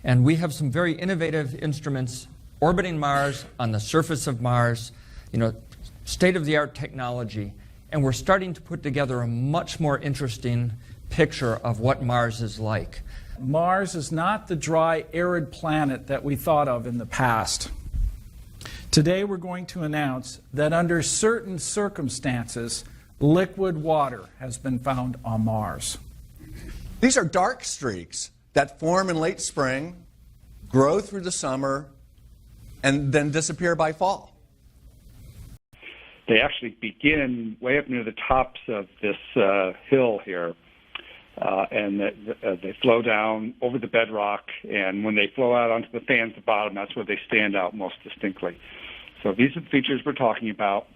And we have some very innovative instruments orbiting Mars, on the surface of Mars, state-of-the-art technology. And we're starting to put together a much more interesting picture of what Mars is like. Mars is not the dry, arid planet that we thought of in the past. Today we're going to announce that under certain circumstances, liquid water has been found on Mars. These are dark streaks that form in late spring, grow through the summer, and then disappear by fall. They actually begin way up near the tops of this hill here, and they flow down over the bedrock, and when they flow out onto the fans at the bottom, that's where they stand out most distinctly. So these are the features we're talking about.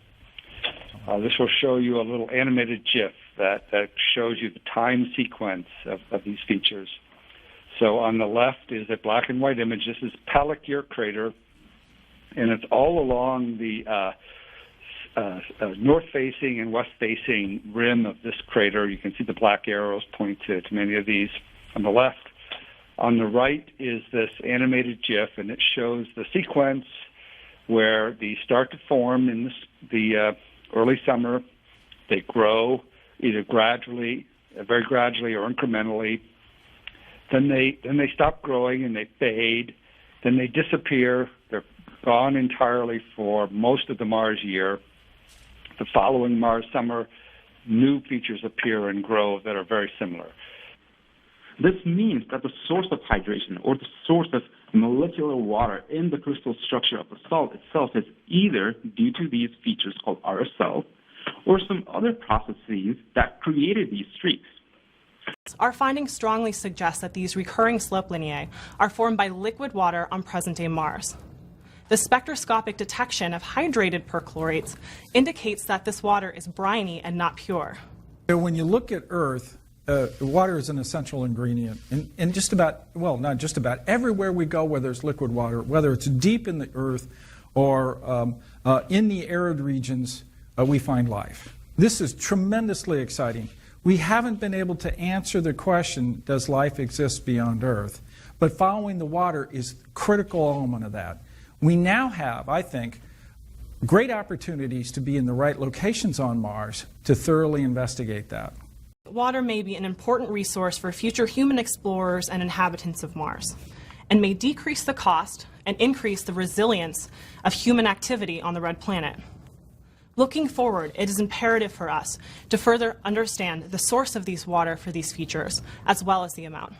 This will show you a little animated GIF that shows you the time sequence of these features. So on the left is a black and white image. This is Pallikier crater, and it's all along the north-facing and west-facing rim of this crater. You can see the black arrows point to many of these on the left. On the right is this animated GIF, and it shows the sequence where these start to form in the early summer. They grow either gradually, very gradually, or incrementally. Then they stop growing and they fade. Then they disappear. They're gone entirely for most of the Mars year. The following Mars summer, new features appear and grow that are very similar. This means that the source of hydration or the source of molecular water in the crystal structure of the salt itself is either due to these features called RSL or some other processes that created these streaks. Our findings strongly suggest that these recurring slope lineae are formed by liquid water on present-day Mars. The spectroscopic detection of hydrated perchlorates indicates that this water is briny and not pure. When you look at Earth, water is an essential ingredient in just about, well, not just about, everywhere we go where there's liquid water, whether it's deep in the Earth or in the arid regions, we find life. This is tremendously exciting. We haven't been able to answer the question, does life exist beyond Earth? But following the water is a critical element of that. We now have, I think, great opportunities to be in the right locations on Mars to thoroughly investigate that. Water may be an important resource for future human explorers and inhabitants of Mars, and may decrease the cost and increase the resilience of human activity on the red planet. Looking forward, it is imperative for us to further understand the source of these water for these features, as well as the amount.